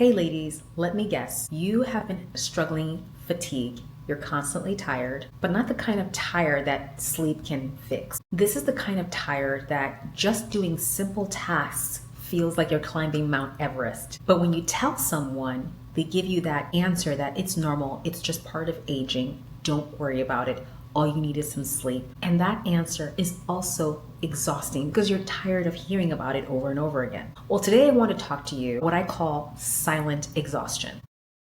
Hey ladies, let me guess. You have been struggling fatigue. You're constantly tired, but not the kind of tired that sleep can fix. This is the kind of tired that just doing simple tasks feels like you're climbing Mount Everest. But when you tell someone, they give you that answer that it's normal, it's just part of aging, don't worry about it. All you need is some sleep. And that answer is also exhausting because you're tired of hearing about it over and over again. Well, today I want to talk to you what I call silent exhaustion.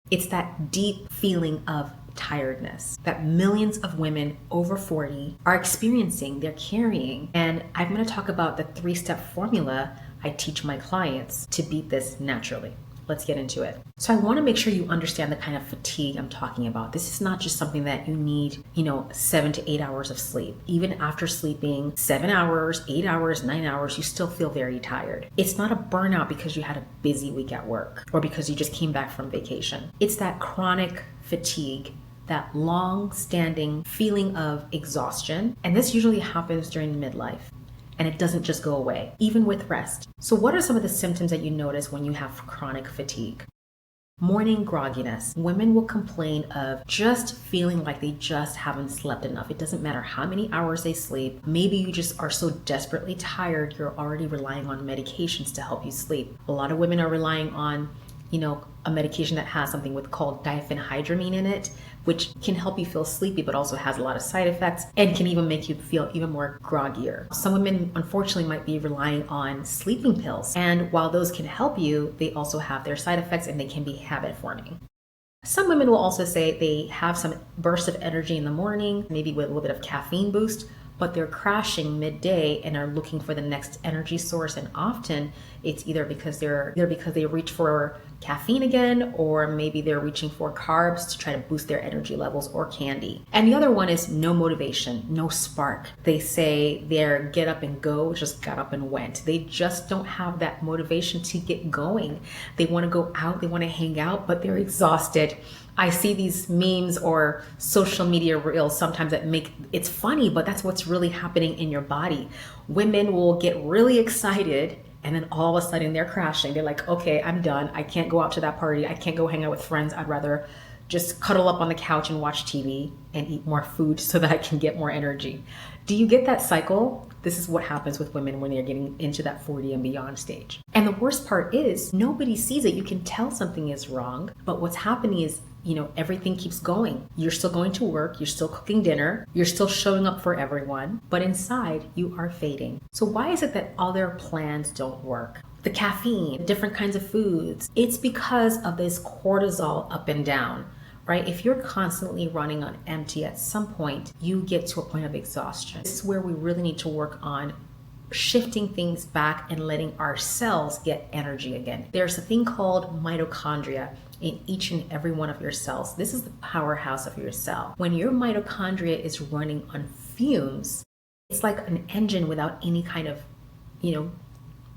It's that deep feeling of tiredness that millions of women over 40 are experiencing, they're carrying. And I'm going to talk about the 3-step formula I teach my clients to beat this naturally. Let's get into it. So I want to make sure you understand the kind of fatigue I'm talking about. This is not just something that you need, 7 to 8 hours of sleep. Even after sleeping 7 hours, 8 hours, 9 hours, you still feel very tired. It's not a burnout because you had a busy week at work or because you just came back from vacation. It's that chronic fatigue, that long-standing feeling of exhaustion. And this usually happens during midlife. And it doesn't just go away, even with rest. So what are some of the symptoms that you notice when you have chronic fatigue? Morning grogginess. Women will complain of just feeling like they just haven't slept enough. It doesn't matter how many hours they sleep. Maybe you just are so desperately tired, you're already relying on medications to help you sleep. A lot of women are relying on a medication that has something called diphenhydramine in it, which can help you feel sleepy, but also has a lot of side effects and can even make you feel even more groggier. Some women, unfortunately, might be relying on sleeping pills. And while those can help you, they also have their side effects and they can be habit forming. Some women will also say they have some burst of energy in the morning, maybe with a little bit of caffeine boost, but they're crashing midday and are looking for the next energy source. And often it's either because they reach for caffeine again, or maybe they're reaching for carbs to try to boost their energy levels, or candy. And the other one is no motivation, no spark. They say their get up and go just got up and went. They just don't have that motivation to get going. They want to go out, they want to hang out, but they're exhausted. I see these memes or social media reels sometimes that it's funny, but that's what's really happening in your body. Women will get really excited and then all of a sudden they're crashing. They're like, okay, I'm done. I can't go out to that party. I can't go hang out with friends. I'd rather just cuddle up on the couch and watch TV and eat more food so that I can get more energy. Do you get that cycle? This is what happens with women when they're getting into that 40 and beyond stage. And the worst part is nobody sees it. You can tell something is wrong, but what's happening is everything keeps going. You're still going to work, you're still cooking dinner, you're still showing up for everyone, but inside you are fading. So why is it that other plans don't work? The caffeine, different kinds of foods, it's because of this cortisol up and down, right? If you're constantly running on empty, at some point you get to a point of exhaustion. This is where we really need to work on shifting things back and letting our cells get energy again. There's a thing called mitochondria in each and every one of your cells. This is the powerhouse of your cell. When your mitochondria is running on fumes, it's like an engine without any kind of,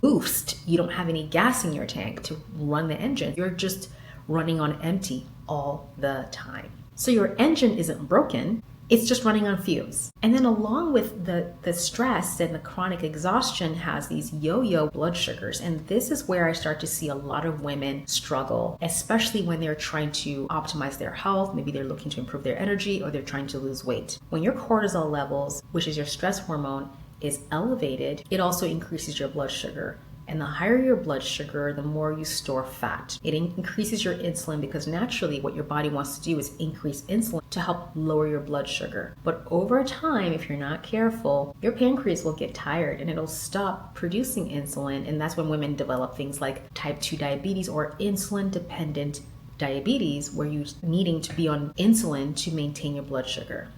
boost. You don't have any gas in your tank to run the engine. You're just running on empty all the time. So your engine isn't broken. It's just running on fumes. And then along with the stress and the chronic exhaustion has these yo-yo blood sugars. And this is where I start to see a lot of women struggle, especially when they're trying to optimize their health. Maybe they're looking to improve their energy or they're trying to lose weight. When your cortisol levels, which is your stress hormone, is elevated, it also increases your blood sugar. And the higher your blood sugar, the more you store fat. It increases your insulin because naturally what your body wants to do is increase insulin to help lower your blood sugar. But over time, if you're not careful, your pancreas will get tired and it'll stop producing insulin. And that's when women develop things like type 2 diabetes or insulin dependent diabetes, where you're needing to be on insulin to maintain your blood sugar.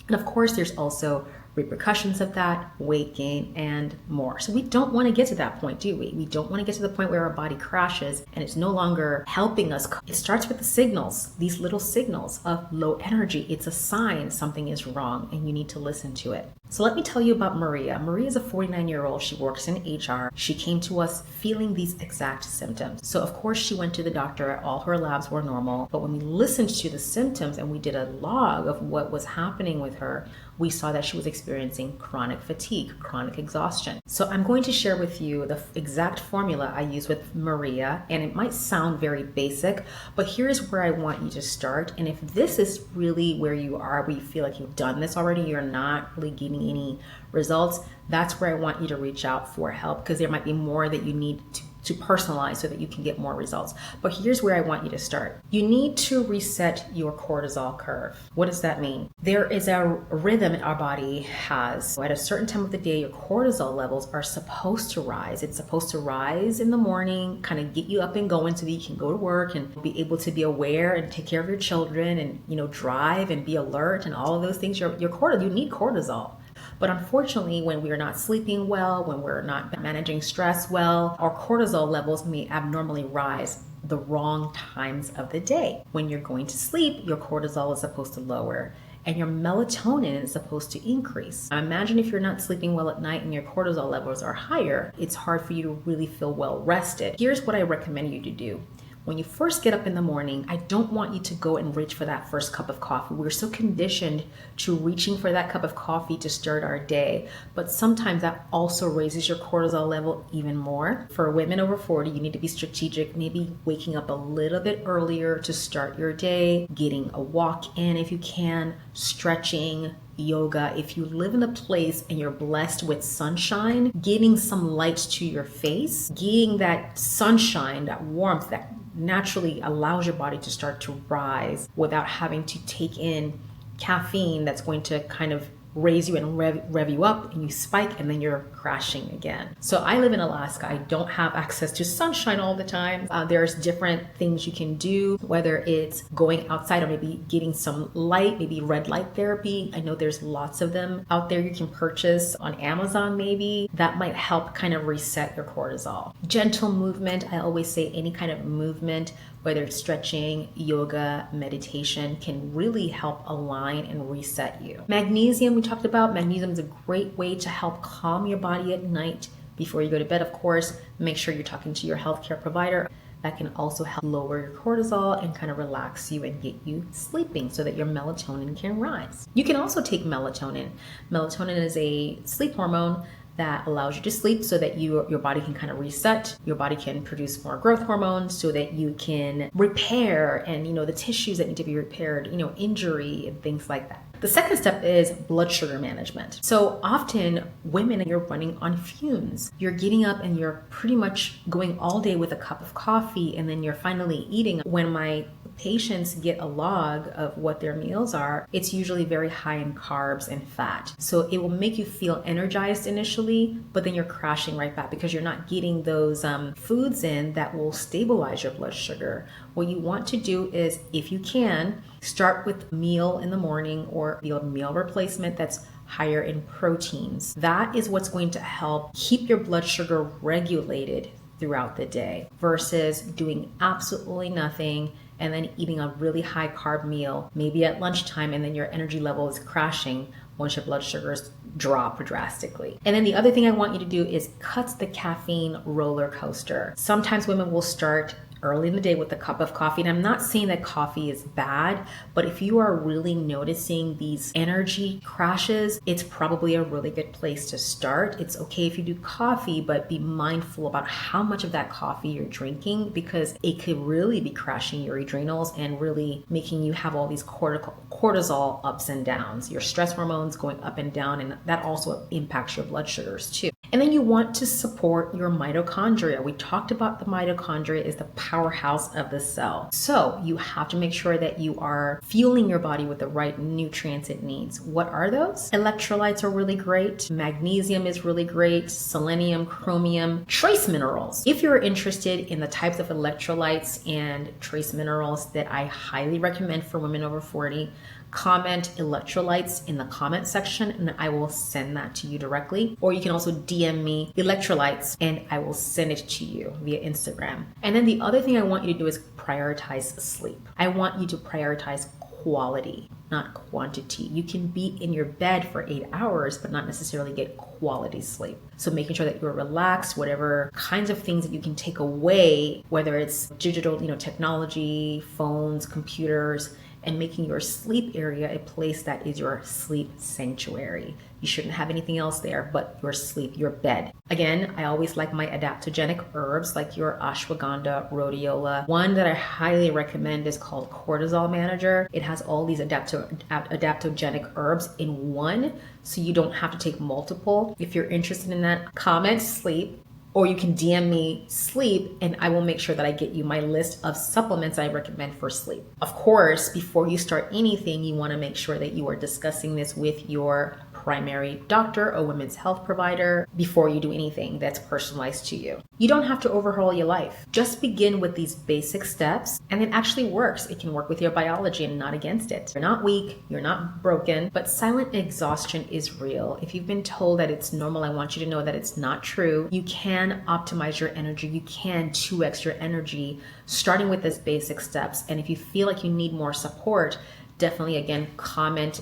And of course, there's also repercussions of that, weight gain, and more. So we don't want to get to that point, do we? We don't want to get to the point where our body crashes and it's no longer helping us. It starts with the signals, these little signals of low energy. It's a sign something is wrong and you need to listen to it. So let me tell you about Maria. Maria is a 49-year-old. She works in HR. She came to us feeling these exact symptoms. So of course she went to the doctor. All her labs were normal. But when we listened to the symptoms and we did a log of what was happening with her, we saw that she was experiencing chronic fatigue, chronic exhaustion. So I'm going to share with you the exact formula I use with Maria, and it might sound very basic, but here's where I want you to start. And if this is really where you are, where you feel like you've done this already, you're not really getting any results, that's where I want you to reach out for help, because there might be more that you need to personalize so that you can get more results. But here's where I want you to start. You need to reset your cortisol curve. What does that mean? There is a rhythm our body has. So at a certain time of the day, your cortisol levels are supposed to rise. It's supposed to rise in the morning, kind of get you up and going so that you can go to work and be able to be aware and take care of your children and, drive and be alert and all of those things. Your cortisol, you need cortisol. But unfortunately, when we are not sleeping well, when we're not managing stress well, our cortisol levels may abnormally rise the wrong times of the day. When you're going to sleep, your cortisol is supposed to lower and your melatonin is supposed to increase. Now imagine if you're not sleeping well at night and your cortisol levels are higher, it's hard for you to really feel well rested. Here's what I recommend you to do. When you first get up in the morning, I don't want you to go and reach for that first cup of coffee. We're so conditioned to reaching for that cup of coffee to start our day, but sometimes that also raises your cortisol level even more. For women over 40, you need to be strategic, maybe waking up a little bit earlier to start your day, getting a walk in if you can, stretching, yoga. If you live in a place and you're blessed with sunshine, getting some light to your face, getting that sunshine, that warmth that naturally allows your body to start to rise without having to take in caffeine that's going to kind of raise you and rev you up, and you spike and then you're crashing again. So I live in Alaska. I don't have access to sunshine all the time. There's different things you can do, whether it's going outside or maybe getting some light, maybe red light therapy. I know there's lots of them out there you can purchase on Amazon maybe. That might help kind of reset your cortisol. Gentle movement. I always say any kind of movement, whether it's stretching, yoga, meditation, can really help align and reset you. Magnesium, we talked about. Magnesium is a great way to help calm your body at night before you go to bed. Of course, make sure you're talking to your healthcare provider. That can also help lower your cortisol and kind of relax you and get you sleeping so that your melatonin can rise. You can also take melatonin. Melatonin is a sleep hormone that allows you to sleep so that your body can kind of reset. Your body can produce more growth hormones so that you can repair and, the tissues that need to be repaired, injury and things like that. The second step is blood sugar management. So often women, you're running on fumes. You're getting up and you're pretty much going all day with a cup of coffee and then you're finally eating. When my patients get a log of what their meals are, it's usually very high in carbs and fat. So it will make you feel energized initially, but then you're crashing right back because you're not getting those foods in that will stabilize your blood sugar. What you want to do is, if you can, start with meal in the morning or a meal replacement that's higher in proteins. That is what's going to help keep your blood sugar regulated throughout the day versus doing absolutely nothing and then eating a really high carb meal, maybe at lunchtime, and then your energy level is crashing once your blood sugars drop drastically. And then the other thing I want you to do is cut the caffeine roller coaster. Sometimes women will start early in the day with a cup of coffee. And I'm not saying that coffee is bad, but if you are really noticing these energy crashes, it's probably a really good place to start. It's okay if you do coffee, but be mindful about how much of that coffee you're drinking because it could really be crashing your adrenals and really making you have all these cortisol ups and downs, your stress hormones going up and down, and that also impacts your blood sugars too. And then you want to support your mitochondria. We talked about the mitochondria is the powerhouse of the cell. So you have to make sure that you are fueling your body with the right nutrients it needs. What are those? Electrolytes are really great. Magnesium is really great. Selenium, chromium, trace minerals. If you're interested in the types of electrolytes and trace minerals that I highly recommend for women over 40, comment electrolytes in the comment section and I will send that to you directly. Or you can also DM me electrolytes and I will send it to you via Instagram. And then the other thing I want you to do is prioritize sleep. I want you to prioritize quality, not quantity. You can be in your bed for 8 hours, but not necessarily get quality sleep. So making sure that you're relaxed, whatever kinds of things that you can take away, whether it's digital, technology, phones, computers, and making your sleep area a place that is your sleep sanctuary. You shouldn't have anything else there but your sleep, your bed. Again, I always like my adaptogenic herbs like your ashwagandha, rhodiola. One that I highly recommend is called Cortisol Manager. It has all these adaptogenic herbs in one, so you don't have to take multiple. If you're interested in that, comment sleep, or you can DM me sleep, and I will make sure that I get you my list of supplements I recommend for sleep. Of course, before you start anything, you want to make sure that you are discussing this with your primary doctor or women's health provider before you do anything that's personalized to you. You don't have to overhaul your life. Just begin with these basic steps, and it actually works. It can work with your biology and not against it. You're not weak, you're not broken, but silent exhaustion is real. If you've been told that it's normal, I want you to know that it's not true. You can optimize your energy. You can 2x your energy starting with these basic steps. And if you feel like you need more support, definitely again, comment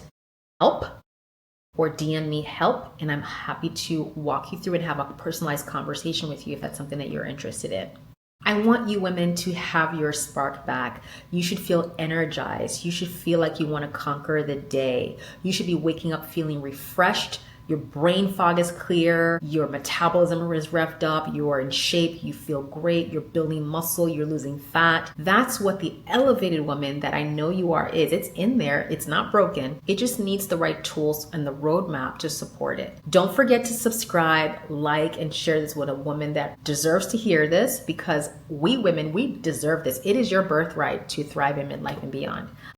help or DM me help, and I'm happy to walk you through and have a personalized conversation with you if that's something that you're interested in. I want you women to have your spark back. You should feel energized. You should feel like you want to conquer the day. You should be waking up feeling refreshed. Your brain fog is clear, your metabolism is revved up, you are in shape, you feel great, you're building muscle, you're losing fat. That's what the elevated woman that I know you are is. It's in there, it's not broken. It just needs the right tools and the roadmap to support it. Don't forget to subscribe, like, and share this with a woman that deserves to hear this, because we women, we deserve this. It is your birthright to thrive in midlife and beyond.